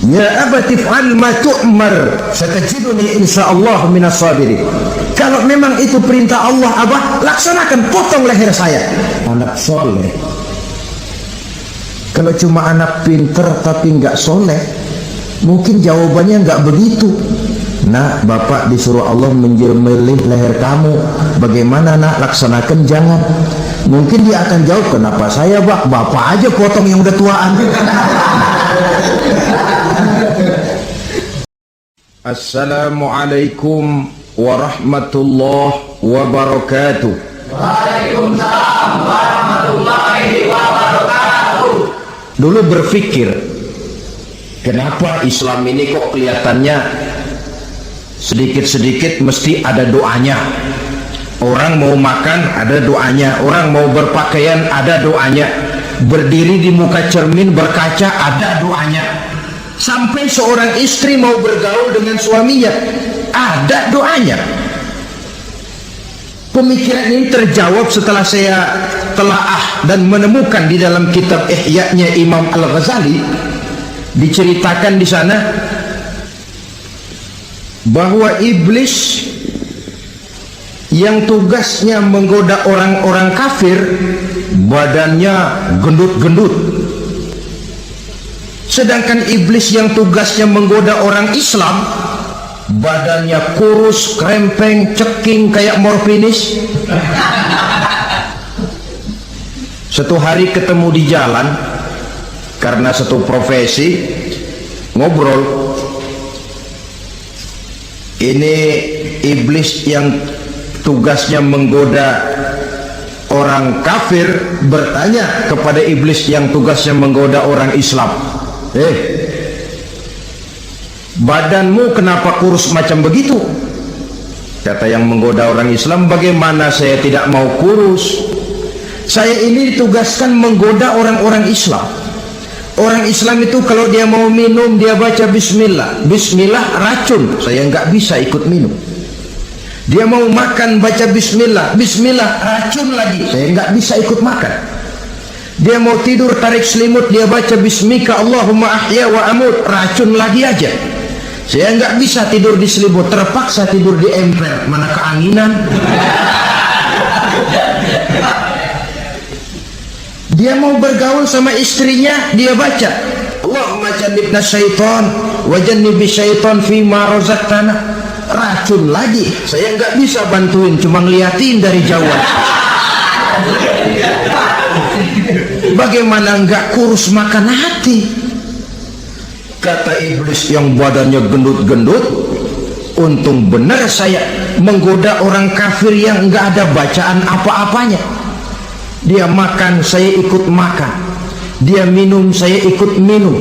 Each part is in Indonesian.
Ya abati fa'al ma tu'mar satajiduni insyaallah minas sabirin. Kalau memang itu perintah Allah, Abah, laksanakan, potong leher saya. Anak soleh. Kalau cuma anak pinter tapi nggak soleh, mungkin jawabannya nggak begitu. Nak, bapak disuruh Allah menjelmelih leher kamu. Bagaimana nak, laksanakan? Jangan. Mungkin dia akan jawab, kenapa saya, bapak aja potong yang udah tuaan. Assalamualaikum warahmatullahi wabarakatuh. Waalaikumsalam warahmatullahi wabarakatuh. Dulu berpikir, kenapa Islam ini kok kelihatannya sedikit-sedikit mesti ada doanya. Orang mau makan ada doanya, orang mau berpakaian ada doanya, berdiri di muka cermin berkaca ada doanya, sampai seorang istri mau bergaul dengan suaminya ada doanya. Pemikiran ini terjawab setelah saya telaah dan menemukan di dalam kitab Ihya-nya Imam Al-Ghazali. Diceritakan di sana bahwa iblis yang tugasnya menggoda orang-orang kafir badannya gendut-gendut, sedangkan iblis yang tugasnya menggoda orang Islam badannya kurus, krempeng, ceking kayak morfinis. Satu hari ketemu di jalan karena satu profesi, ngobrol. Ini iblis yang tugasnya menggoda orang kafir bertanya kepada iblis yang tugasnya menggoda orang Islam, badanmu kenapa kurus macam begitu? Kata yang menggoda orang Islam, bagaimana saya tidak mau kurus? Saya ini ditugaskan menggoda orang-orang Islam. Orang Islam itu kalau dia mau minum dia baca bismillah. Bismillah racun, saya nggak bisa ikut minum. Dia mau makan baca bismillah. Bismillah racun lagi, saya nggak bisa ikut makan. Dia mau tidur tarik selimut, dia baca bismika Allahumma ahya wa amut, racun lagi aja. Saya nggak bisa tidur di selimut, terpaksa tidur di emper, mana keanginan. Dia mau bergaul sama istrinya, dia baca Allahumma jannibna syaitan wa jannibi syaitan fima razaqtana, racun lagi. Saya nggak bisa bantuin, cuma ngeliatin dari jauh. Bagaimana nggak kurus makan hati? Kata iblis yang badannya gendut-gendut, untung benar saya menggoda orang kafir yang nggak ada bacaan apa-apanya. Dia makan, saya ikut makan. Dia minum, saya ikut minum.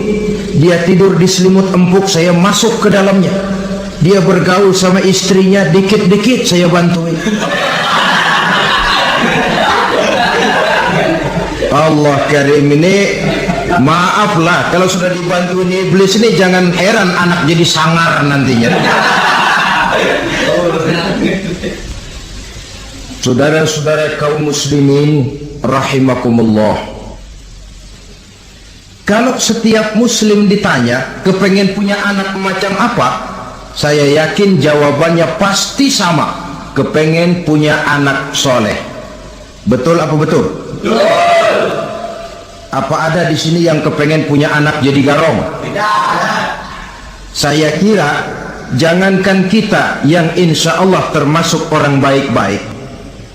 Dia tidur di selimut empuk, saya masuk ke dalamnya. Dia bergaul sama istrinya, dikit-dikit saya bantuin. Allah karim, ini maaflah kalau sudah dibantuin iblis ini, jangan heran anak jadi sangar nantinya. Saudara-saudara kaum muslimin rahimakumullah, kalau setiap muslim ditanya kepengen punya anak macam apa, saya yakin jawabannya pasti sama, kepengen punya anak soleh. Betul apa betul? Betul. Apa ada di sini yang kepengen punya anak jadi garong? Tidak. Saya kira jangankan kita yang insya Allah termasuk orang baik-baik,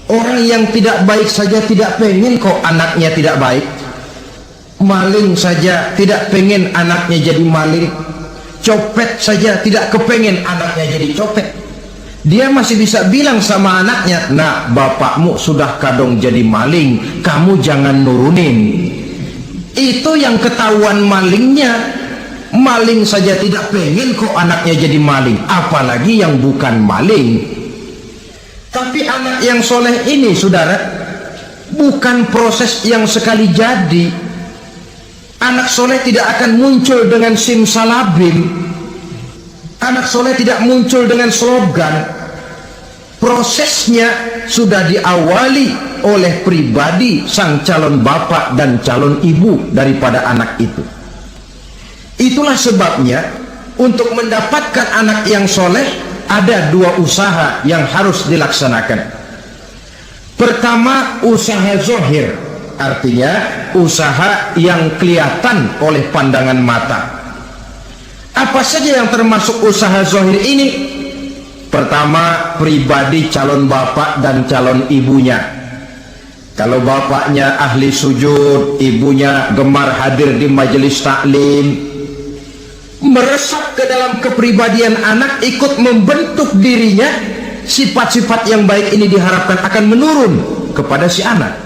orang yang tidak baik saja tidak pengen kok anaknya tidak baik. Maling saja tidak pengen anaknya jadi maling. Copet saja tidak kepengen anaknya jadi copet. Dia masih bisa bilang sama anaknya, nah bapakmu sudah kadang jadi maling, kamu jangan nurunin. Itu yang ketahuan malingnya. Maling saja tidak pengen kok anaknya jadi maling, apalagi yang bukan maling. Tapi anak yang soleh ini, saudara, bukan proses yang sekali jadi. Anak soleh tidak akan muncul dengan simsalabim. Anak soleh tidak muncul dengan slogan. Prosesnya sudah diawali oleh pribadi sang calon bapak dan calon ibu daripada anak itu. Itulah sebabnya untuk mendapatkan anak yang soleh ada dua usaha yang harus dilaksanakan. Pertama, usaha zohir, artinya usaha yang kelihatan oleh pandangan mata. Apa saja yang termasuk usaha zohir ini? Pertama, pribadi calon bapak dan calon ibunya. Kalau bapaknya ahli sujud, ibunya gemar hadir di majelis taklim, meresap ke dalam kepribadian anak, ikut membentuk dirinya, sifat-sifat yang baik ini diharapkan akan menurun kepada si anak.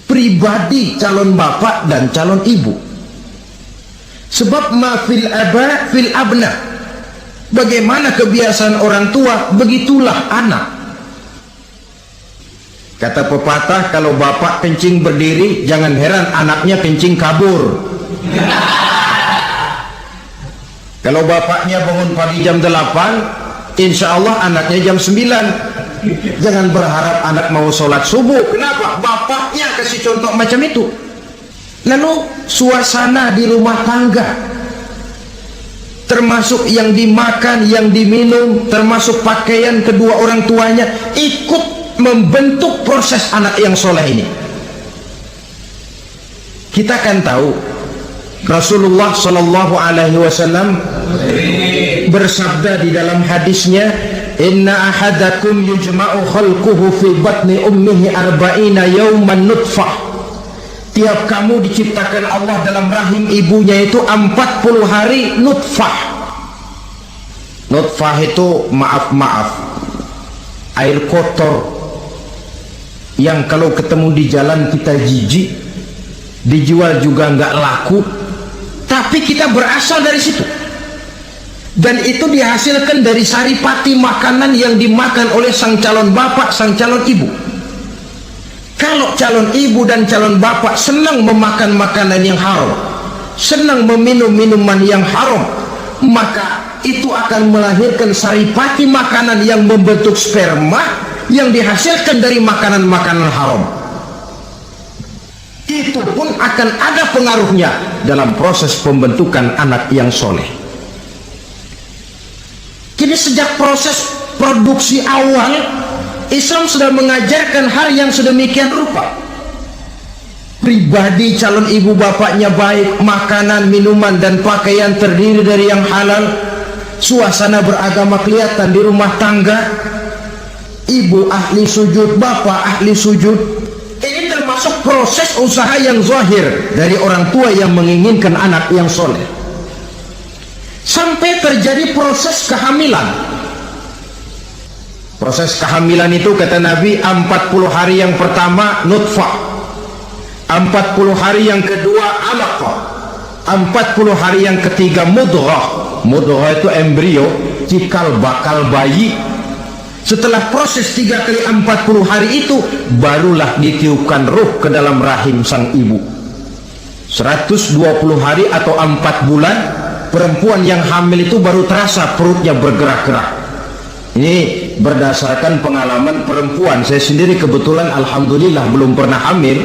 Pribadi calon bapak dan calon ibu. Sebab ma fil aba fil abna. Bagaimana kebiasaan orang tua, begitulah anak. Kata pepatah, kalau bapak kencing berdiri, jangan heran anaknya kencing kabur. Kalau bapaknya bangun pagi jam 8, insya Allah anaknya jam 9. Jangan berharap anak mau sholat subuh. Kenapa? Bapaknya kasih contoh macam itu. Lalu suasana di rumah tangga, termasuk yang dimakan, yang diminum, termasuk pakaian kedua orang tuanya, ikut membentuk proses anak yang soleh ini. Kita kan tahu Rasulullah Shallallahu Alaihi Wasallam bersabda di dalam hadisnya, Inna ahadakum yujma'u khalquhu fi batni ummihi arba'ina yawman nutfah. Tiap kamu diciptakan Allah dalam rahim ibunya itu 40 hari nutfah. Nutfah itu maaf-maaf, air kotor yang kalau ketemu di jalan kita jijik, dijual juga nggak laku, tapi kita berasal dari situ. Dan itu dihasilkan dari saripati makanan yang dimakan oleh sang calon bapak, sang calon ibu. Kalau calon ibu dan calon bapak senang memakan makanan yang haram, senang meminum minuman yang haram, maka itu akan melahirkan saripati makanan yang membentuk sperma yang dihasilkan dari makanan-makanan haram. Itu pun akan ada pengaruhnya dalam proses pembentukan anak yang soleh. Jadi sejak proses produksi awal, Islam sudah mengajarkan hal yang sedemikian rupa. Pribadi calon ibu bapaknya baik, makanan, minuman, dan pakaian terdiri dari yang halal, suasana beragama kelihatan di rumah tangga, ibu ahli sujud, bapak ahli sujud. Ini termasuk proses usaha yang zahir dari orang tua yang menginginkan anak yang soleh. Sampai terjadi proses kehamilan. Proses kehamilan itu kata Nabi 40 hari yang pertama nutfah, 40 hari yang kedua alaqah, 40 hari yang ketiga mudghah. Mudghah itu embrio, cikal bakal bayi. Setelah proses 3 kali 40 hari itu, barulah ditiupkan ruh ke dalam rahim sang ibu. 120 hari atau 4 bulan, perempuan yang hamil itu baru terasa perutnya bergerak-gerak. Ini berdasarkan pengalaman perempuan. Saya sendiri kebetulan alhamdulillah belum pernah hamil.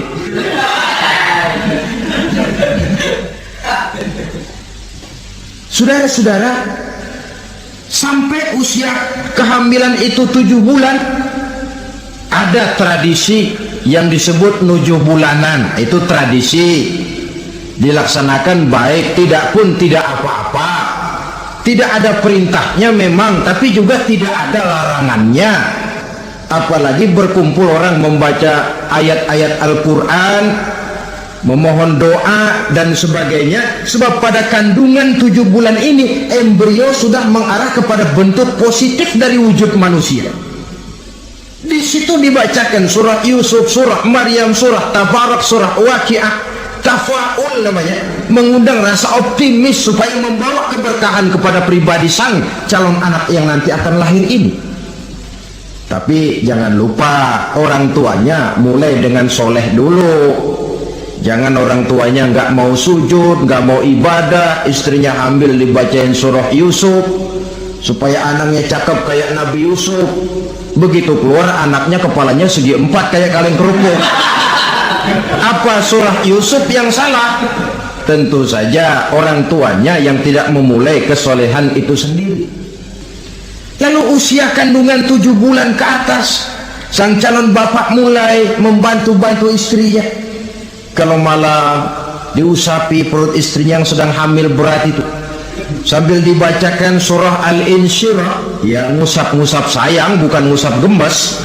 Saudara-saudara, sampai usia kehamilan itu 7 bulan, ada tradisi yang disebut nujuh bulanan. Itu tradisi dilaksanakan baik, tidak pun tidak apa-apa. Tidak ada perintahnya memang, tapi juga tidak ada larangannya. Apalagi berkumpul orang membaca ayat-ayat Al-Quran, memohon doa dan sebagainya. Sebab pada kandungan 7 bulan ini, embrio sudah mengarah kepada bentuk positif dari wujud manusia. Di situ dibacakan surah Yusuf, surah Maryam, surah Tabarak, surah Waqiah. Tafaul namanya, mengundang rasa optimis supaya membawa keberkahan kepada pribadi sang calon anak yang nanti akan lahir ini. Tapi jangan lupa orang tuanya mulai dengan soleh dulu. Jangan orang tuanya nggak mau sujud, nggak mau ibadah, istrinya hamil dibacain surah Yusuf supaya anaknya cakep kayak Nabi Yusuf. Begitu keluar anaknya kepalanya segi 4 kayak kaleng kerupuk. Apa surah Yusuf yang salah? Tentu saja orang tuanya yang tidak memulai kesolehan itu sendiri. Lalu usia kandungan 7 bulan ke atas, sang calon bapak mulai membantu-bantu istrinya. Kalau malam diusapi perut istrinya yang sedang hamil berat itu, sambil dibacakan surah Al-Insyirah, ya ngusap-ngusap sayang, bukan ngusap gemes.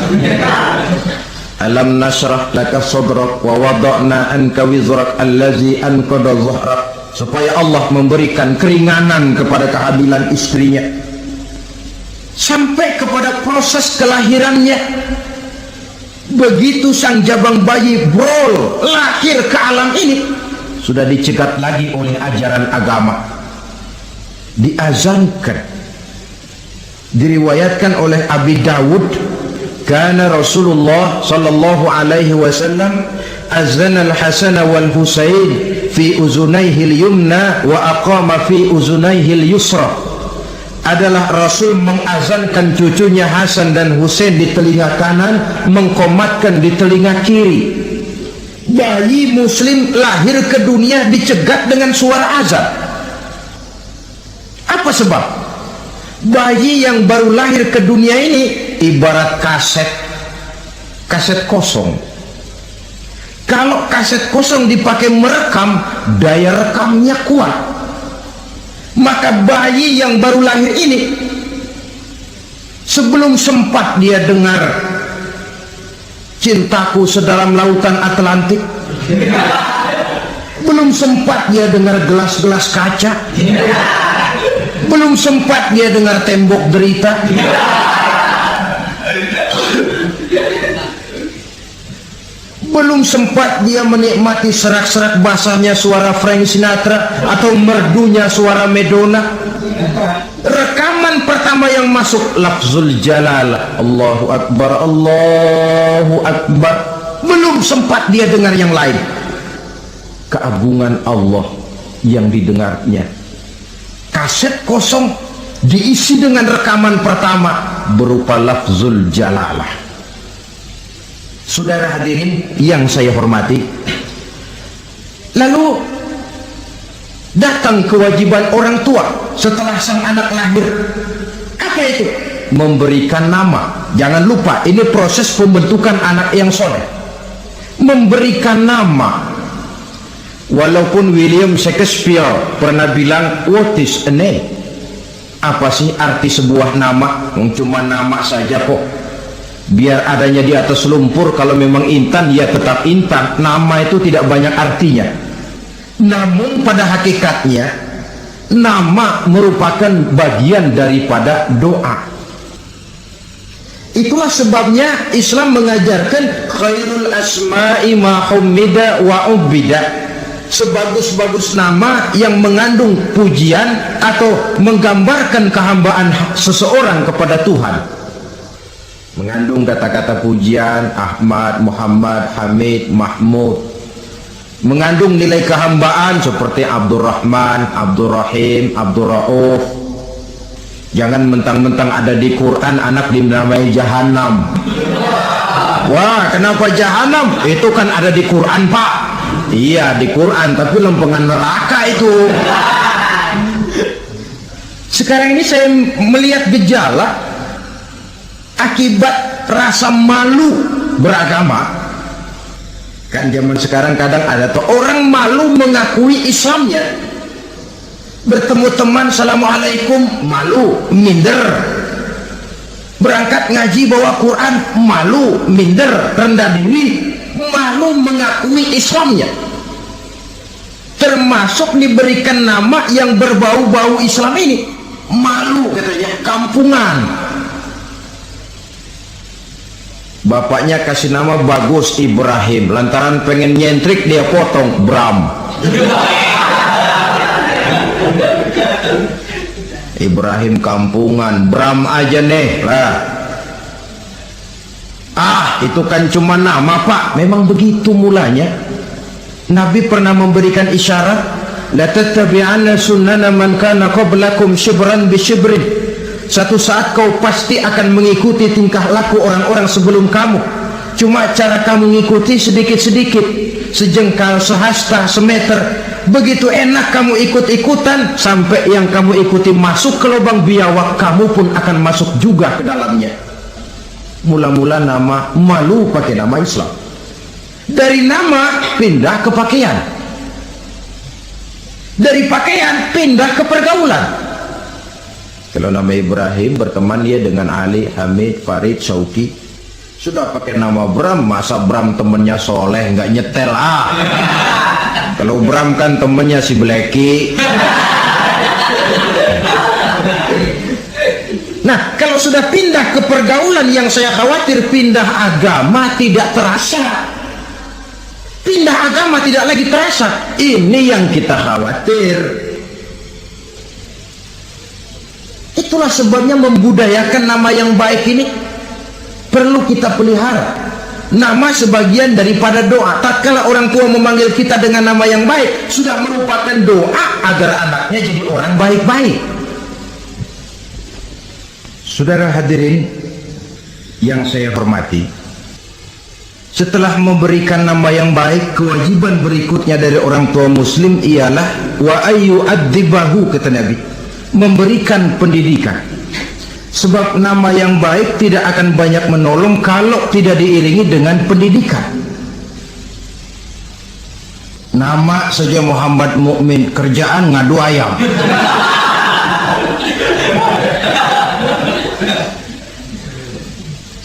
Alam nashrah laka sadrak wa wada'na anka wizrak allazi anqadha dhahrak, supaya Allah memberikan keringanan kepada kehamilan istrinya sampai kepada proses kelahirannya. Begitu sang jabang bayi brol lahir ke alam ini, sudah dicegat lagi oleh ajaran agama, diazankan. Diriwayatkan oleh Abi Dawud, kana Rasulullah sallallahu alaihi wasallam azana al-Hasan wal Husain fi uzunaihi al-yumna wa aqama fi uzunaihi al-yusra. Adalah Rasul mengazankan cucunya Hasan dan Husain di telinga kanan, mengkomatkan di telinga kiri. Bayi muslim lahir ke dunia dicegat dengan suara azan. Apa sebab? Bayi yang baru lahir ke dunia ini ibarat kaset kosong. Kalau kaset kosong dipakai merekam, daya rekamnya kuat. Maka bayi yang baru lahir ini, sebelum sempat dia dengar cintaku sedalam lautan Atlantik, belum sempat dia dengar gelas-gelas kaca, belum sempat dia dengar tembok derita, belum sempat dia menikmati serak-serak basahnya suara Frank Sinatra atau merdunya suara Madonna. Rekaman pertama yang masuk lafzul jalalah, Allahu Akbar, Allahu Akbar. Belum sempat dia dengar yang lain. Keagungan Allah yang didengarnya. Kaset kosong diisi dengan rekaman pertama berupa lafzul jalalah. Saudara hadirin yang saya hormati, lalu datang kewajiban orang tua setelah sang anak lahir. Apa itu? Memberikan nama. Jangan lupa, ini proses pembentukan anak yang soleh. Memberikan nama. Walaupun William Shakespeare pernah bilang, what is a name? Apa sih arti sebuah nama? Cuma nama saja kok. Biar adanya di atas lumpur, kalau memang intan ya tetap intan. Nama itu tidak banyak artinya. Namun pada hakikatnya nama merupakan bagian daripada doa. Itulah sebabnya Islam mengajarkan khairul asma'i ma hummida wa ubida. Sebagus-bagus nama yang mengandung pujian atau menggambarkan kehambaan seseorang kepada Tuhan. Mengandung kata-kata pujian, Ahmad, Muhammad, Hamid, Mahmud. Mengandung nilai kehambaan seperti Abdurrahman, Abdurrahim, Abdurrauf. Jangan mentang-mentang ada di Quran anak dinamai Jahanam. Wah, kenapa Jahanam? Itu kan ada di Quran, Pak. Iya, di Quran, tapi lempengan neraka itu. Sekarang ini saya melihat gejala akibat rasa malu beragama. Kan zaman sekarang kadang ada tuh orang malu mengakui Islamnya. Bertemu teman, assalamualaikum, malu, minder. Berangkat ngaji bawa Quran, malu, minder, rendah diri, malu mengakui Islamnya. Termasuk diberikan nama yang berbau-bau Islam ini, malu katanya, kampungan. Bapaknya kasih nama bagus Ibrahim, lantaran pengen nyentrik dia potong Bram. Ibrahim kampungan, Bram aja nih lah. Itu kan cuma nama, Pak. Memang begitu mulanya. Nabi pernah memberikan isyarat, la tattabi'anna sunnana man kana qablakum shibran bi shibrin. Satu saat kau pasti akan mengikuti tingkah laku orang-orang sebelum kamu. Cuma cara kamu mengikuti sedikit-sedikit. sejengkal, sehasta, semeter. Begitu enak kamu ikut-ikutan, sampai yang kamu ikuti masuk ke lubang biawak, kamu pun akan masuk juga ke dalamnya. Mula-mula nama, malu pakai nama Islam. Dari nama pindah ke pakaian, dari pakaian pindah ke pergaulan. Kalau nama Ibrahim, berteman dia dengan Ali, Hamid, Farid, Syauki. Sudah pakai nama Bram, masa Bram temennya soleh, nggak nyetel Kalau Bram kan temennya si Bleki. Nah, kalau sudah pindah ke pergaulan, yang saya khawatir pindah agama tidak terasa. Pindah agama tidak lagi terasa. Ini yang kita khawatir. Itulah sebabnya membudayakan nama yang baik ini perlu kita pelihara. Nama sebagian daripada doa. Tatkala orang tua memanggil kita dengan nama yang baik, sudah merupakan doa agar anaknya jadi orang baik-baik. Saudara hadirin yang saya hormati, setelah memberikan nama yang baik, kewajiban berikutnya dari orang tua muslim ialah wa ayyu'adzibahu, kata Nabi, memberikan pendidikan. Sebab nama yang baik tidak akan banyak menolong kalau tidak diiringi dengan pendidikan. Nama saja Muhammad Mukmin, kerjaan ngadu ayam.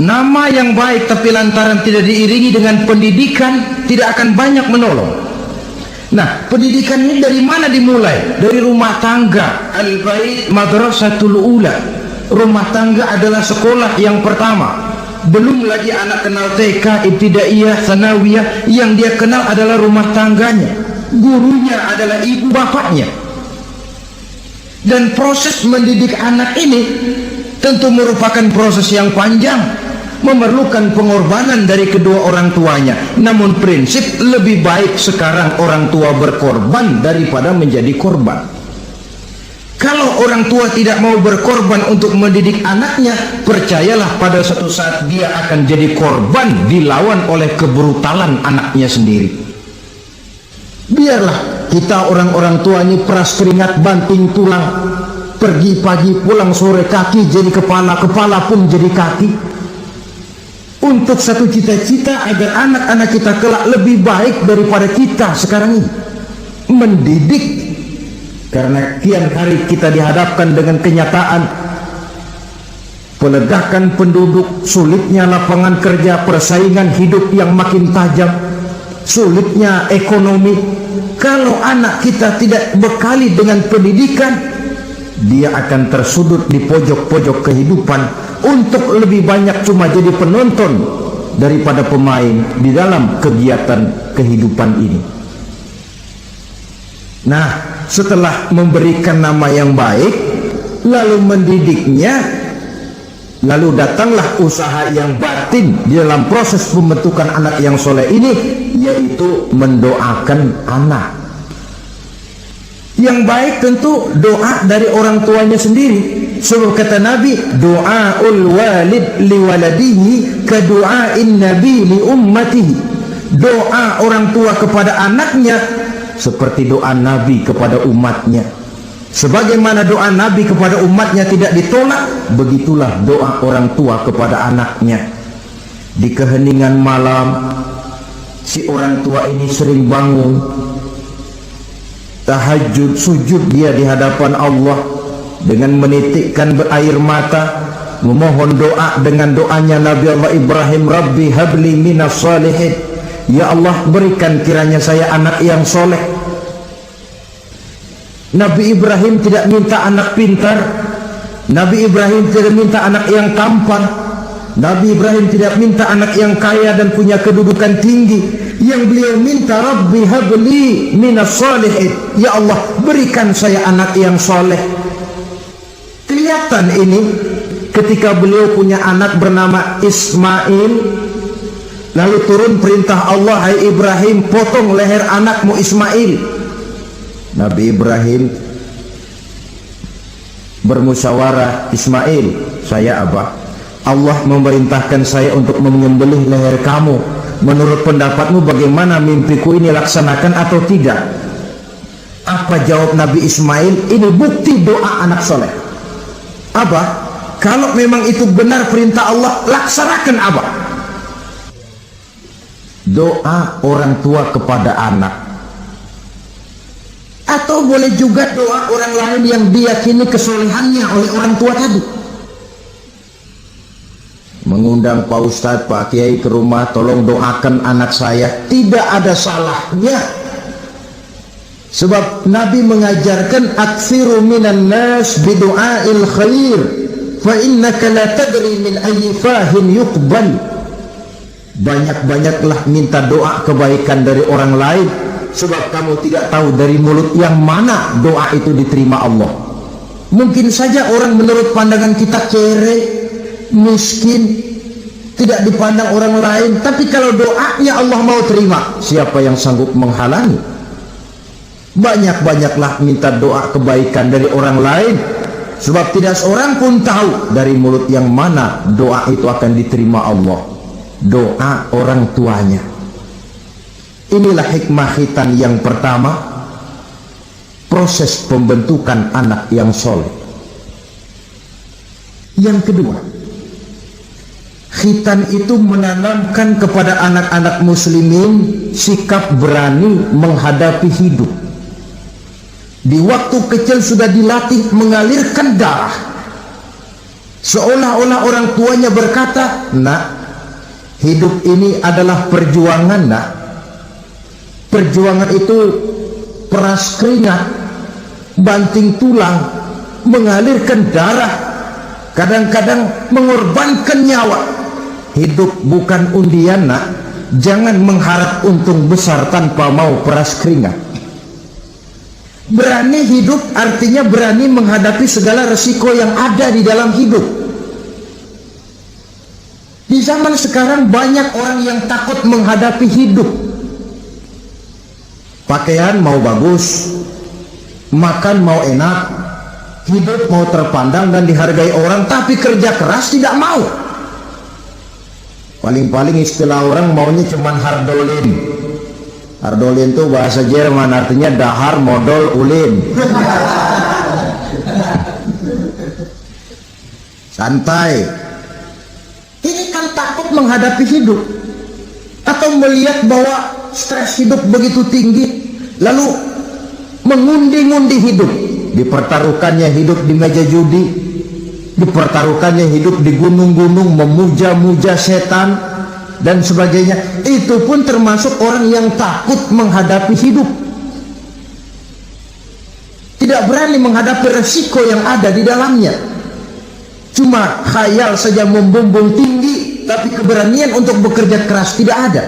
Nama yang baik tapi lantaran tidak diiringi dengan pendidikan, tidak akan banyak menolong. Nah, pendidikan ini dari mana dimulai? Dari rumah tangga. Al-bait madrasatul ula. Rumah tangga adalah sekolah yang pertama. Belum lagi anak kenal TK, ibtidaiyah, sanawiyah. Yang dia kenal adalah rumah tangganya. Gurunya adalah ibu bapaknya. Dan proses mendidik anak ini tentu merupakan proses yang panjang, memerlukan pengorbanan dari kedua orang tuanya. Namun prinsip lebih baik sekarang orang tua berkorban daripada menjadi korban. Kalau orang tua tidak mau berkorban untuk mendidik anaknya, percayalah pada suatu saat dia akan jadi korban, dilawan oleh kebrutalan anaknya sendiri. Biarlah kita orang-orang tua ini peras keringat banting tulang, pergi pagi pulang sore, kaki jadi kepala, kepala pun jadi kaki, untuk satu cita-cita agar anak-anak kita kelak lebih baik daripada kita sekarang ini. Mendidik. Karena kian hari kita dihadapkan dengan kenyataan peledakan penduduk, sulitnya lapangan kerja, persaingan hidup yang makin tajam, sulitnya ekonomi. Kalau anak kita tidak bekali dengan pendidikan, dia akan tersudut di pojok-pojok kehidupan untuk lebih banyak cuma jadi penonton daripada pemain di dalam kegiatan kehidupan ini. Nah, setelah memberikan nama yang baik, lalu mendidiknya, lalu datanglah usaha yang batin di dalam proses pembentukan anak yang soleh ini, yaitu mendoakan anak. Yang baik tentu doa dari orang tuanya sendiri. Sebab kata Nabi, doaul walid liwaladihi ka doain nabi li ummatihi. Doa orang tua kepada anaknya seperti doa Nabi kepada umatnya. Sebagaimana doa Nabi kepada umatnya tidak ditolak, begitulah doa orang tua kepada anaknya. Di keheningan malam, si orang tua ini sering bangun tahajud, sujud dia di hadapan Allah dengan menitikkan air mata, memohon doa dengan doanya Nabi Allah Ibrahim, Rabbi habli minas salihin. Ya Allah, berikan kiranya saya anak yang soleh. Nabi Ibrahim tidak minta anak pintar, Nabi Ibrahim tidak minta anak yang tampan, Nabi Ibrahim tidak minta anak yang kaya dan punya kedudukan tinggi. Yang beliau minta, Rabbi habli minas salihin. Ya Allah, berikan saya anak yang soleh. Kelihatan ini ketika beliau punya anak bernama Ismail. Lalu turun perintah Allah, hai Ibrahim, potong leher anakmu Ismail. Nabi Ibrahim bermusyawarah, Ismail, saya Abah, Allah memerintahkan saya untuk menyembelih leher kamu. menurut pendapatmu bagaimana mimpiku ini, laksanakan atau tidak? Apa jawab Nabi Ismail? Ini bukti doa anak soleh. Abah, kalau memang itu benar perintah Allah, laksanakan Abah. Doa orang tua kepada anak, atau boleh juga doa orang lain yang diyakini kesolehannya oleh orang tua tadi. Mengundang Pak Ustadz, Pak Kiai ke rumah, tolong doakan anak saya, tidak ada salahnya. Sebab Nabi mengajarkan aktsiru minan nas bidu'ail khair fa innaka la tadri min ayyi fahin yuqbal. Banyak-banyaklah minta doa kebaikan dari orang lain, sebab kamu tidak tahu dari mulut yang mana doa itu diterima Allah. Mungkin saja orang menurut pandangan kita kere, miskin, tidak dipandang orang lain, tapi kalau doanya Allah mau terima, siapa yang sanggup menghalangi? Banyak-banyaklah minta doa kebaikan dari orang lain, sebab tidak seorang pun tahu dari mulut yang mana doa itu akan diterima Allah. Doa orang tuanya. Inilah hikmah khitan yang pertama, proses pembentukan anak yang soleh. Yang kedua, khitan itu menanamkan kepada anak-anak muslimin sikap berani menghadapi hidup. Di waktu kecil sudah dilatih mengalirkan darah, seolah-olah orang tuanya berkata, nak, hidup ini adalah perjuangan, nak. Perjuangan itu peras keringat, banting tulang, mengalirkan darah, kadang-kadang mengorbankan nyawa. Hidup bukan undian, nak. Jangan mengharap untung besar tanpa mau peras keringat. Berani hidup artinya berani menghadapi segala resiko yang ada di dalam hidup. Di zaman sekarang banyak orang yang takut menghadapi hidup. Pakaian mau bagus, makan mau enak, hidup mau terpandang dan dihargai orang, tapi kerja keras tidak mau. Paling-paling istilah orang maunya cuman hardolin. Hardolin itu bahasa Jerman, artinya dahar modal ulin. Santai. Ini kan takut menghadapi hidup, atau melihat bahwa stres hidup begitu tinggi, lalu mengundi-ngundi hidup. Dipertaruhkannya hidup di meja judi, dipertaruhkannya hidup di gunung-gunung, memuja-muja setan dan sebagainya. Itu pun termasuk orang yang takut menghadapi hidup, tidak berani menghadapi resiko yang ada di dalamnya. Cuma khayal saja membumbung tinggi, tapi keberanian untuk bekerja keras tidak ada.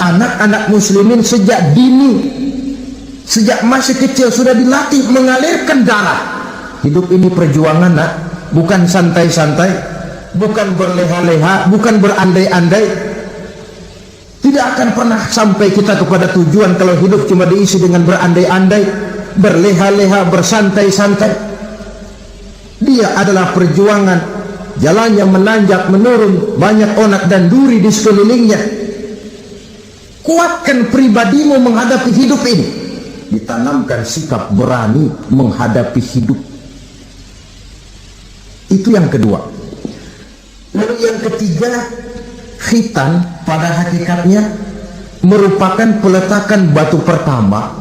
Anak-anak muslimin sejak dini, sejak masih kecil sudah dilatih mengalirkan darah. Hidup ini perjuangan, nak. Bukan santai-santai, bukan berleha-leha, bukan berandai-andai. Tidak akan pernah sampai kita kepada tujuan kalau hidup cuma diisi dengan berandai-andai, berleha-leha, bersantai-santai. Dia adalah perjuangan, jalannya menanjak menurun, banyak onak dan duri di sekelilingnya. Kuatkan pribadimu menghadapi hidup ini, ditanamkan sikap berani menghadapi hidup. Itu yang kedua. Lalu yang ketiga, khitan pada hakikatnya merupakan peletakan batu pertama,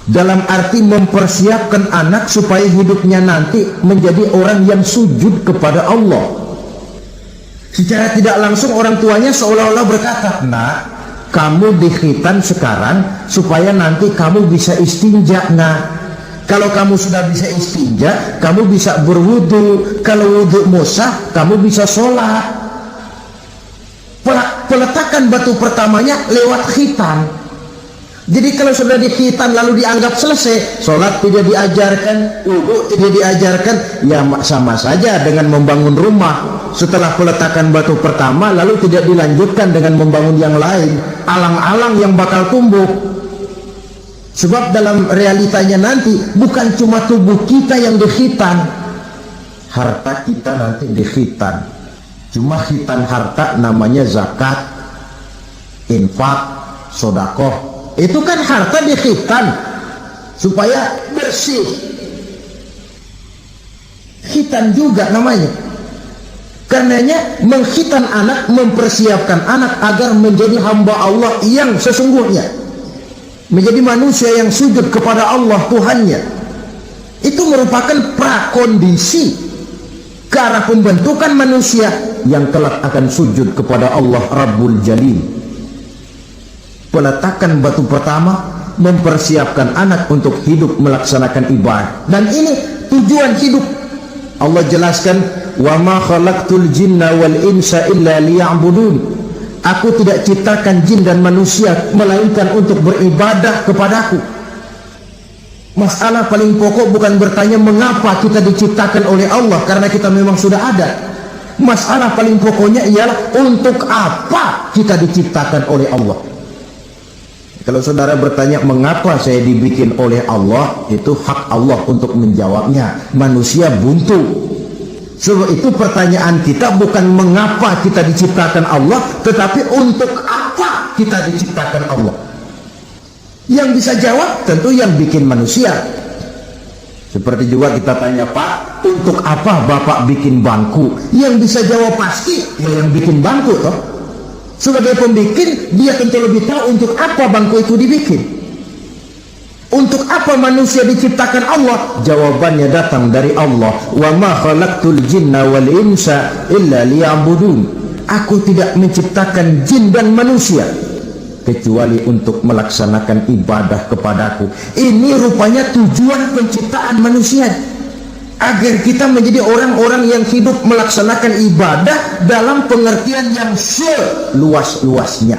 dalam arti mempersiapkan anak supaya hidupnya nanti menjadi orang yang sujud kepada Allah. Secara tidak langsung orang tuanya seolah-olah berkata, nak, kamu dikhitan sekarang supaya nanti kamu bisa istinja, nak. Kalau kamu sudah bisa istinja, kamu bisa berwudu. Kalau wudumu sah, kamu bisa sholat. Peletakan batu pertamanya lewat khitan. Jadi kalau sudah dikhitan lalu dianggap selesai, sholat tidak diajarkan, wudu tidak diajarkan, ya sama saja dengan membangun rumah. Setelah peletakan batu pertama lalu tidak dilanjutkan dengan membangun yang lain, alang-alang yang bakal tumbuh. Sebab dalam realitanya nanti bukan cuma tubuh kita yang dikhitan, harta kita nanti dikhitan. Cuma khitan harta namanya zakat. infak, sodakoh. Itu kan harta dikhitan supaya bersih. Khitan juga namanya. Karenanya mengkhitan anak, mempersiapkan anak agar menjadi hamba Allah yang sesungguhnya, menjadi manusia yang sujud kepada Allah Tuhannya. Itu merupakan prakondisi ke arah pembentukan manusia yang kelak akan sujud kepada Allah Rabbul Jalil. Peletakan batu pertama mempersiapkan anak untuk hidup melaksanakan ibadah, dan ini tujuan hidup. Allah jelaskan, wa ma khalaqtul jinna wal insa illa liya'budun. Aku tidak ciptakan jin dan manusia melainkan untuk beribadah kepadaku. Masalah paling pokok bukan bertanya mengapa kita diciptakan oleh Allah, karena kita memang sudah ada. Masalah paling pokoknya ialah untuk apa kita diciptakan oleh Allah. Kalau saudara bertanya mengapa saya dibikin oleh Allah, itu hak Allah untuk menjawabnya. Manusia buntu. Sebab itu pertanyaan kita bukan mengapa kita diciptakan Allah, tetapi untuk apa kita diciptakan Allah. Yang bisa jawab tentu yang bikin manusia. Seperti juga kita tanya, Pak, untuk apa Bapak bikin bangku? Yang bisa jawab pasti ya yang bikin bangku toh. Sebagai pembikin, dia tentu lebih tahu untuk apa bangku itu dibikin. Untuk apa manusia diciptakan Allah? Jawabannya datang dari Allah. Wa ma khalaqtul jinna wal insa illa liya'budun. Aku tidak menciptakan jin dan manusia kecuali untuk melaksanakan ibadah kepadaku. Ini rupanya tujuan penciptaan manusia, agar kita menjadi orang-orang yang hidup melaksanakan ibadah dalam pengertian yang seluas-luasnya.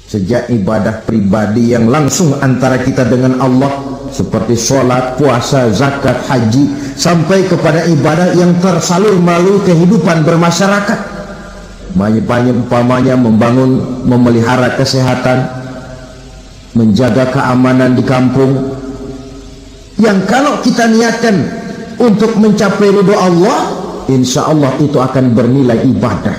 Sejak ibadah pribadi yang langsung antara kita dengan Allah, seperti sholat, puasa, zakat, haji, sampai kepada ibadah yang tersalur melalui kehidupan bermasyarakat. Banyak umpamanya membangun, memelihara kesehatan, menjaga keamanan di kampung, yang kalau kita niatkan untuk mencapai ridho Allah, insya Allah itu akan bernilai ibadah.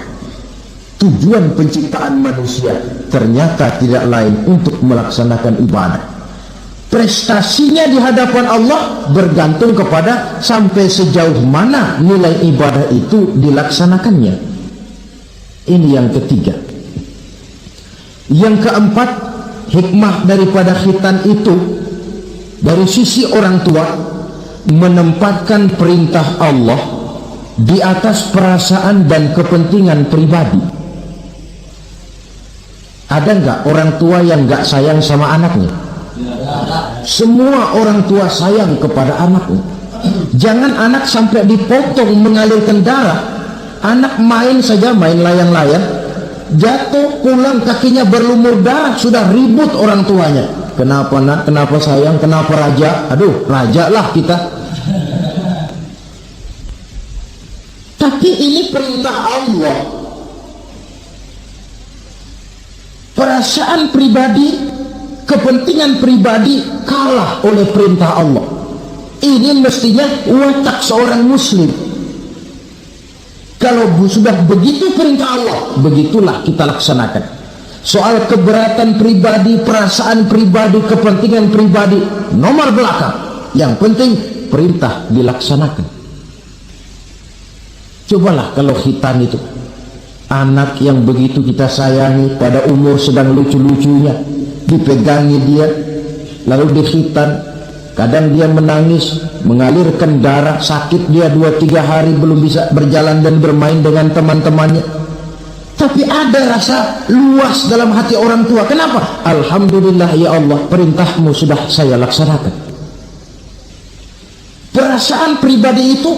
Tujuan penciptaan manusia ternyata tidak lain untuk melaksanakan ibadah. Prestasinya di hadapan Allah bergantung kepada sampai sejauh mana nilai ibadah itu dilaksanakannya. Ini yang ketiga. Yang keempat, hikmah daripada khitan itu dari sisi orang tua, menempatkan perintah Allah di atas perasaan dan kepentingan pribadi. Ada nggak orang tua yang nggak sayang sama anaknya? Semua orang tua sayang kepada anaknya. Jangan anak sampai dipotong mengalirkan darah. Anak main saja, main layang-layang, jatuh, pulang kakinya berlumur darah, sudah ribut orang tuanya. Kenapa nak? Kenapa sayang? Kenapa raja? Aduh, raja lah kita. Tapi ini perintah Allah. Perasaan pribadi, kepentingan pribadi kalah oleh perintah Allah. Ini mestinya watak seorang muslim. Kalau sudah begitu perintah Allah, begitulah kita laksanakan. Soal keberatan pribadi, perasaan pribadi, kepentingan pribadi, nomor belakang. Yang penting perintah dilaksanakan. Cobalah kalau khitan itu, anak yang begitu kita sayangi, pada umur sedang lucu-lucunya, dipegangi dia, lalu dikhitan. Kadang dia menangis, mengalirkan darah, sakit dia 2-3 hari belum bisa berjalan dan bermain dengan teman-temannya. Tapi ada rasa luas dalam hati orang tua. Kenapa? Alhamdulillah ya Allah, perintahmu sudah saya laksanakan. Perasaan pribadi itu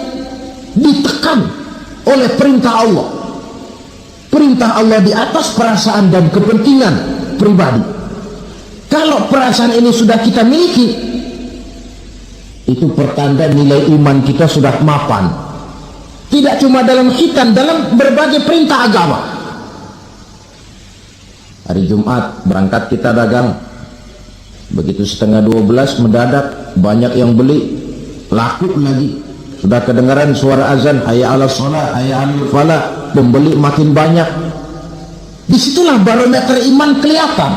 ditekan oleh perintah Allah. Perintah Allah di atas perasaan dan kepentingan pribadi. Kalau perasaan ini sudah kita miliki, itu pertanda nilai iman kita sudah mapan. Tidak cuma dalam khitan, dalam berbagai perintah agama. Hari Jumat berangkat kita dagang, begitu 11:30 mendadak banyak yang beli, laku lagi. Sudah kedengaran suara azan, hayya 'alas shalah, hayya 'alal falah, pembeli makin banyak. Disitulah barometer iman kelihatan.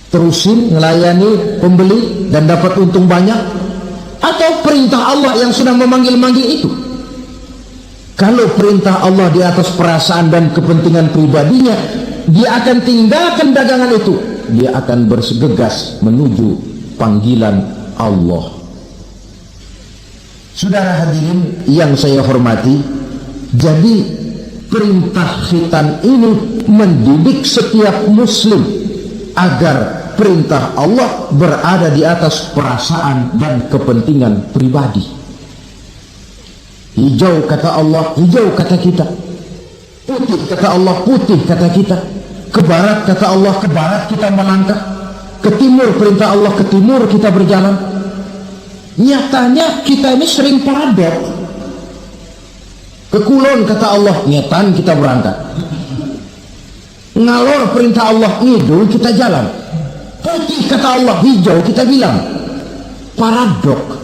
Terusin melayani pembeli dan dapat untung banyak, atau perintah Allah yang sudah memanggil-manggil itu. Kalau perintah Allah di atas perasaan dan kepentingan pribadinya, dia akan tinggalkan dagangan itu, dia akan bergegas menuju panggilan Allah. Saudara hadirin yang saya hormati, jadi perintah khitan ini mendidik setiap muslim agar perintah Allah berada di atas perasaan dan kepentingan pribadi. Hijau kata Allah, hijau kata kita. Putih kata Allah, putih kata kita. Ke barat kata Allah, ke barat kita melangkah. Ke timur perintah Allah, ke timur kita berjalan. Nyatanya kita ini sering paradok. Ke kulon kata Allah, nyetan kita berangkat. Ngalor perintah Allah, ngidul kita jalan. Putih kata Allah, hijau kita bilang. Paradok.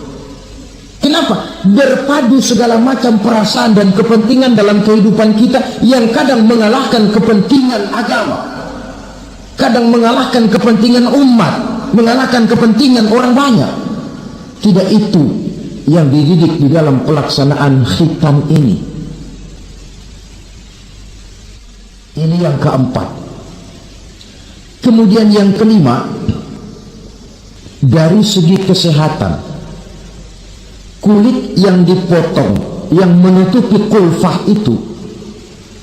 Kenapa? Berpadu segala macam perasaan dan kepentingan dalam kehidupan kita yang kadang mengalahkan kepentingan agama, kadang mengalahkan kepentingan umat, mengalahkan kepentingan orang banyak. Tidak itu yang dididik di dalam pelaksanaan khitan ini. Ini yang keempat. Kemudian yang kelima, dari segi kesehatan, kulit yang dipotong yang menutupi kulfah itu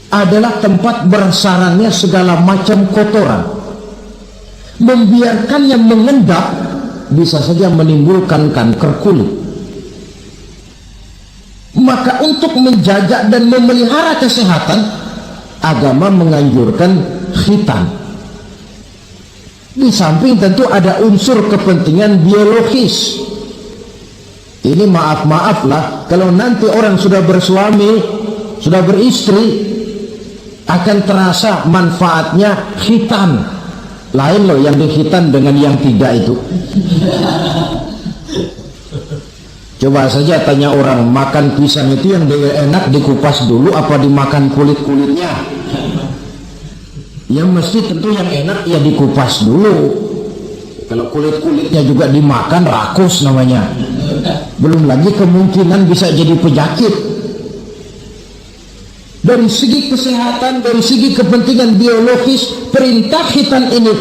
adalah tempat bersarangnya segala macam kotoran. Membiarkannya mengendap bisa saja menimbulkan kanker kulit. Maka untuk menjaga dan memelihara kesehatan, agama menganjurkan khitan. Di samping tentu ada unsur kepentingan biologis. Ini maaf lah, kalau nanti orang sudah bersuami, sudah beristri, akan terasa manfaatnya khitan. Lain loh yang dikhitan dengan yang tidak itu. Coba saja tanya orang, makan pisang itu yang enak dikupas dulu apa dimakan kulit-kulitnya? Ya mesti tentu yang enak ya dikupas dulu. Kalau kulit-kulitnya juga dimakan, rakus namanya. Belum lagi kemungkinan bisa jadi penyakit. Dari segi kesehatan, dari segi kepentingan biologis, perintah khitan ini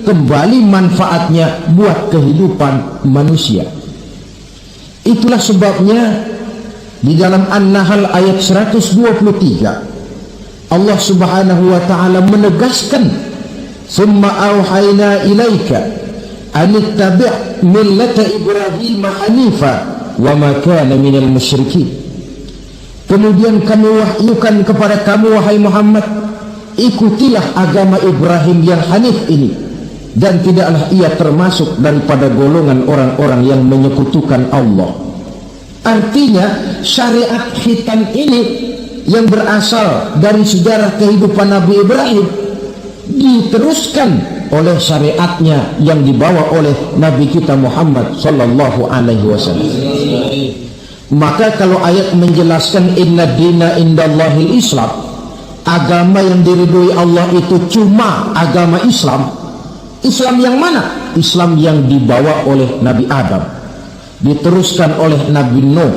kembali manfaatnya buat kehidupan manusia. Itulah sebabnya di dalam An-Nahl ayat 123 Allah Subhanahu wa taala menegaskan, "Summa auhayna ilaika anittabi' millata Ibrahim hanifa wa ma kana minal musyrikin." Kemudian kami wahyukan kepada kamu wahai Muhammad, ikutilah agama Ibrahim yang hanif ini, dan tidaklah ia termasuk daripada golongan orang-orang yang menyekutukan Allah. Artinya syariat khitan ini yang berasal dari sejarah kehidupan Nabi Ibrahim diteruskan oleh syariatnya yang dibawa oleh Nabi kita Muhammad sallallahu alaihi wasallam. Maka kalau ayat menjelaskan inna dina indallahil Islam, agama yang diridhoi Allah itu cuma agama Islam. Islam yang mana? Islam yang dibawa oleh Nabi Adam, diteruskan oleh Nabi Nuh,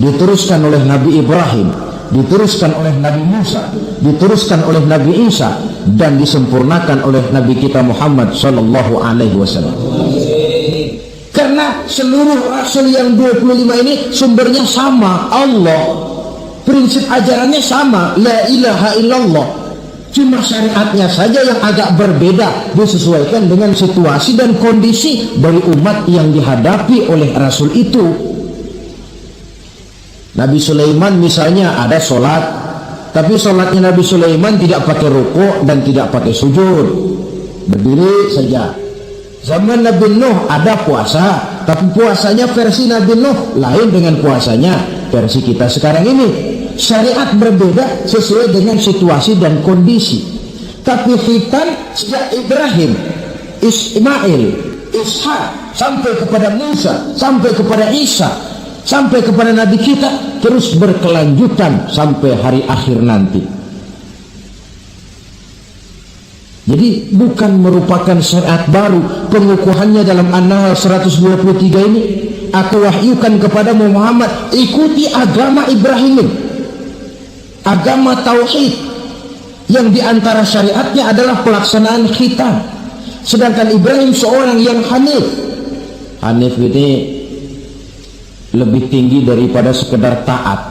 diteruskan oleh Nabi Ibrahim, diteruskan oleh Nabi Musa, diteruskan oleh Nabi Isa, dan disempurnakan oleh Nabi kita Muhammad sallallahu alaihi wasallam. Karena seluruh rasul yang 25 ini sumbernya sama, Allah. Prinsip ajarannya sama, la ilaha illallah. Cuma syariatnya saja yang agak berbeda, disesuaikan dengan situasi dan kondisi dari umat yang dihadapi oleh rasul itu. Nabi Sulaiman misalnya ada sholat, tapi sholatnya Nabi Sulaiman tidak pakai ruku dan tidak pakai sujud, berdiri saja. Zaman Nabi Nuh ada puasa, tapi puasanya versi Nabi Nuh lain dengan puasanya versi kita sekarang ini. Syariat berbeda sesuai dengan situasi dan kondisi. Tapi khitan sejak Ibrahim, Ismail, Ishak, sampai kepada Musa, sampai kepada Isa, sampai kepada Nabi kita, terus berkelanjutan sampai hari akhir nanti. Jadi bukan merupakan syariat baru. Pengukuhannya dalam An-Nahl 123 ini, aku wahyukan kepada Muhammad, ikuti agama Ibrahim, agama tauhid, yang diantara syariatnya adalah pelaksanaan khitan. Sedangkan Ibrahim seorang yang hanif. Hanif ini lebih tinggi daripada sekedar taat.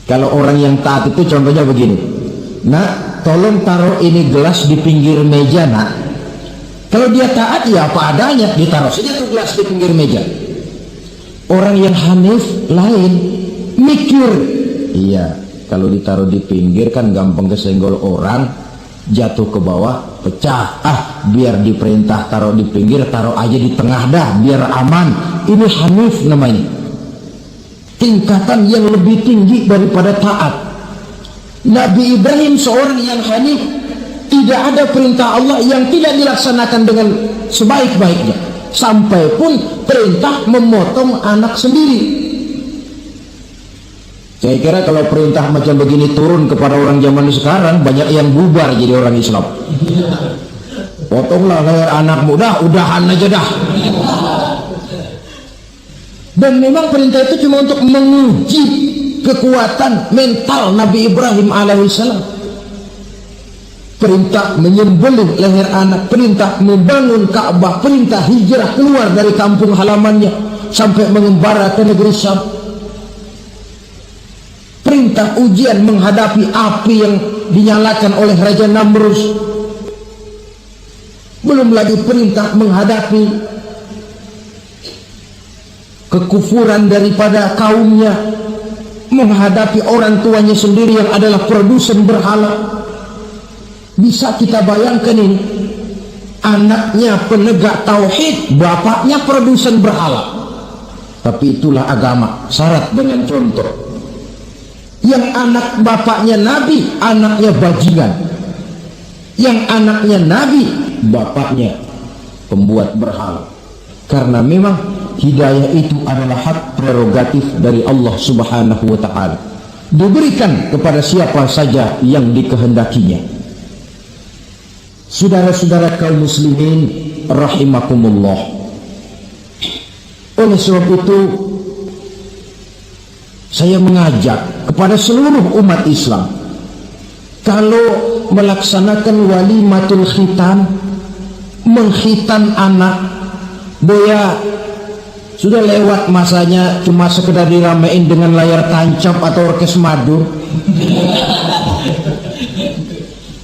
Kalau orang yang taat itu contohnya begini, nak, tolong taruh ini gelas di pinggir meja, nak. Kalau dia taat ya apa adanya, ditaruh saja tuh gelas di pinggir meja. Orang yang hanif lain, mikir, iya, kalau ditaruh di pinggir kan gampang kesenggol orang, jatuh ke bawah, pecah. Biar diperintah taruh di pinggir, taruh aja di tengah dah, biar aman. Ini hanif namanya. Tingkatan yang lebih tinggi daripada taat. Nabi Ibrahim seorang yang hanif. Tidak ada perintah Allah yang tidak dilaksanakan dengan sebaik-baiknya, sampai pun perintah memotong anak sendiri. Saya kira kalau perintah macam begini turun kepada orang zaman sekarang, banyak yang bubar jadi orang Islam. Potonglah leher anak muda, udahan aja dah. Dan memang perintah itu cuma untuk menguji kekuatan mental Nabi Ibrahim alaihissalam. Perintah menyembelih leher anak, perintah membangun Ka'bah, perintah hijrah keluar dari kampung halamannya sampai mengembara ke negeri Syam. Perintah ujian menghadapi api yang dinyalakan oleh Raja Namrus. Belum lagi perintah menghadapi kekufuran daripada kaumnya, menghadapi orang tuanya sendiri yang adalah produsen berhala. Bisa kita bayangkan ini, anaknya penegak tauhid, bapaknya produsen berhala. Tapi itulah agama, syarat dengan contoh. Yang anak bapaknya nabi, anaknya bajingan. Yang anaknya nabi, bapaknya pembuat berhala. Karena memang hidayah itu adalah hak prerogatif dari Allah Subhanahu wa ta'ala, diberikan kepada siapa saja yang dikehendakinya. Saudara-saudara kaum muslimin rahimakumullah, oleh sebab itu saya mengajak kepada seluruh umat Islam, kalau melaksanakan walimatul khitan, mengkhitan anak, boya sudah lewat masanya cuma sekedar diramein dengan layar tancap atau orkes madur.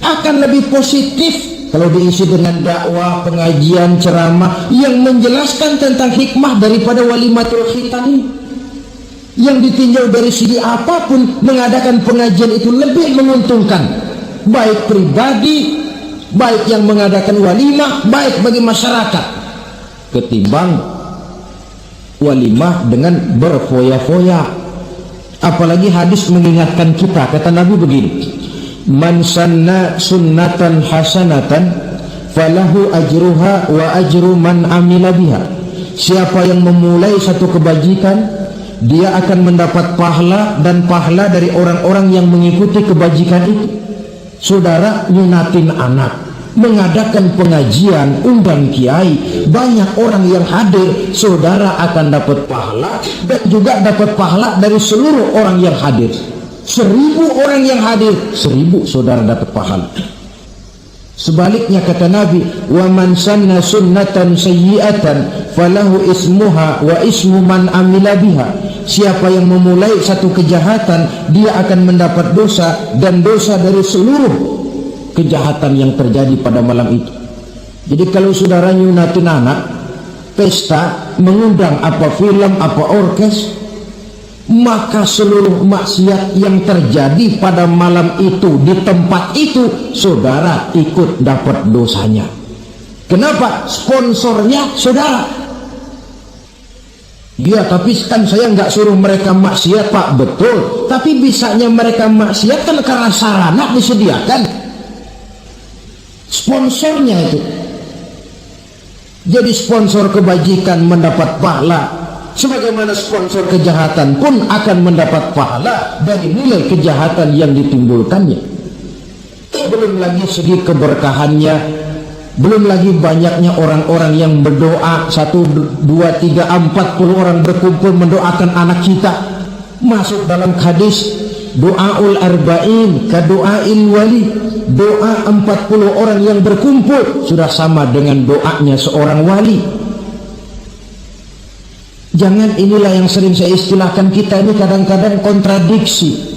Akan lebih positif kalau diisi dengan dakwah, pengajian, ceramah yang menjelaskan tentang hikmah daripada walimatul khitan ini. Yang ditinjau dari segi apapun, mengadakan pengajian itu lebih menguntungkan, baik pribadi, baik yang mengadakan walimah, baik bagi masyarakat, ketimbang walimah dengan berfoya-foya. Apalagi hadis mengingatkan kita, kata Nabi begini, man sanna sunnatan hasanatan falahu ajruha wa ajru man amila biha. Siapa yang memulai satu kebajikan, dia akan mendapat pahala dan pahala dari orang-orang yang mengikuti kebajikan itu. Saudara nyunatin anak, mengadakan pengajian, undang kiai, banyak orang yang hadir, saudara akan dapat pahala dan juga dapat pahala dari seluruh orang yang hadir. 1000 orang yang hadir, 1000 saudara dapat pahala. Sebaliknya kata Nabi, wa man sanna sunnatan sayyi'atan falahu ismuha wa ismu man amila biha. Siapa yang memulai satu kejahatan, dia akan mendapat dosa dan dosa dari seluruh kejahatan yang terjadi pada malam itu. Jadi kalau saudara nyunatin anak, pesta, mengundang apa film, apa orkes, maka seluruh maksiat yang terjadi pada malam itu di tempat itu, saudara ikut dapat dosanya. Kenapa? Sponsornya saudara. Ya, tapi kan saya nggak suruh mereka maksiat, Pak. Betul, tapi bisanya mereka maksiat kan karena sarana disediakan, sponsornya itu. Jadi sponsor kebajikan mendapat pahala, sebagaimana sponsor kejahatan pun akan mendapat pahala dari nilai kejahatan yang ditimbulkannya. belum lagi segi keberkahannya, belum lagi banyaknya orang-orang yang berdoa, 1, 2, 3, 40 orang berkumpul mendoakan anak kita. Masuk dalam hadis doaul arba'in ka doail wali, doa 40 orang yang berkumpul sudah sama dengan doanya seorang wali. Jangan, inilah yang sering saya istilahkan, kita ini kadang-kadang kontradiksi.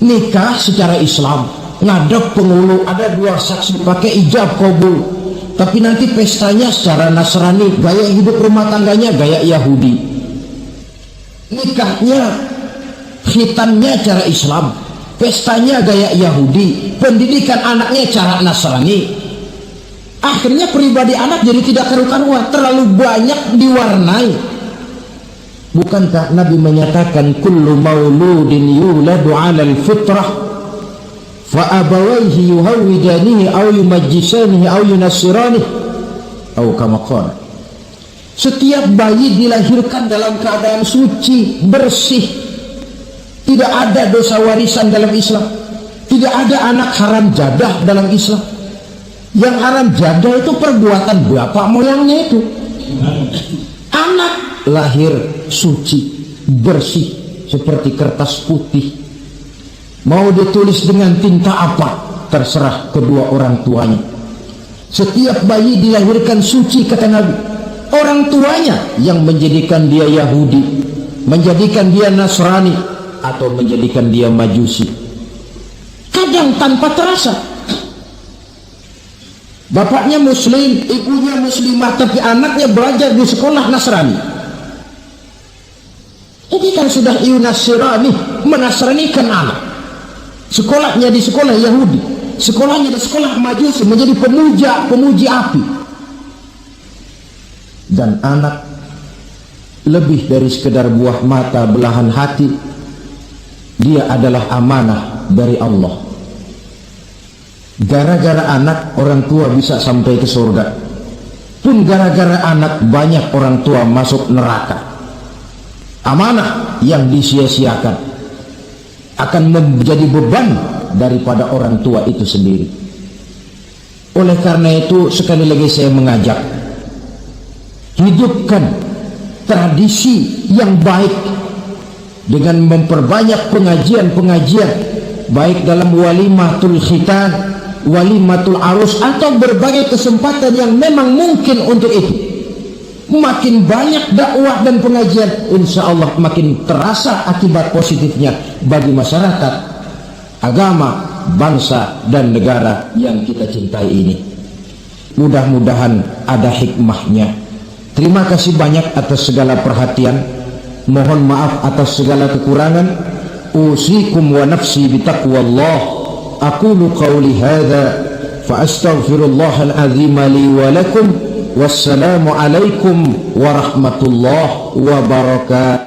Nikah secara Islam, ngadep penghulu, ada 2 saksi, pakai ijab kabul, tapi nanti pestanya secara Nasrani, gaya hidup rumah tangganya gaya Yahudi. Nikahnya, khitannya cara Islam, pestanya gaya Yahudi, pendidikan anaknya cara Nasrani. Akhirnya pribadi anak jadi tidak karu-karuan, terlalu banyak diwarnai. Bukankah Nabi menyatakan kullu mauludin yuladu 'alal fitrah fa abawayhi yuhawwidanihi aw yumajjisanihi aw yunassiranihi atau kama qala. Setiap bayi dilahirkan dalam keadaan suci, bersih. Tidak ada dosa warisan dalam Islam. Tidak ada anak haram jadah dalam Islam. Yang haram jadah itu perbuatan bapak moyangnya itu. Anak lahir suci, bersih, seperti kertas putih. Mau ditulis dengan tinta apa, terserah kedua orang tuanya. Setiap bayi dilahirkan suci, kata Nabi. Orang tuanya yang menjadikan dia Yahudi, menjadikan dia Nasrani, atau menjadikan dia Majusi. Kadang tanpa terasa. Bapaknya muslim, ibunya muslimah, tapi anaknya belajar di sekolah Nasrani. Ini kan sudah yunasirani, menasranikan anak. Sekolahnya di sekolah Yahudi, sekolahnya di sekolah Majusi, menjadi pemuji api. Dan anak lebih dari sekedar buah mata, belahan hati. Dia adalah amanah dari Allah. Gara-gara anak, orang tua bisa sampai ke surga. Pun gara-gara anak, banyak orang tua masuk neraka. Amanah yang disia-siakan akan menjadi beban daripada orang tua itu sendiri. Oleh karena itu, sekali lagi saya mengajak, hidupkan tradisi yang baik dengan memperbanyak pengajian-pengajian, baik dalam walimatul khitan, walimatul arus, atau berbagai kesempatan yang memang mungkin untuk itu. Makin banyak dakwah dan pengajian, insya Allah makin terasa akibat positifnya bagi masyarakat, agama, bangsa, dan negara yang kita cintai ini. Mudah-mudahan ada hikmahnya. Terima kasih banyak atas segala perhatian. Mohon maaf atas segala kekurangan. Usikum wa nafsi bitaqwallah. Aqulu qawli hadha fa astaghfirullahal azim li wa lakum. Wassalamu alaikum warahmatullahi wabarakatuh.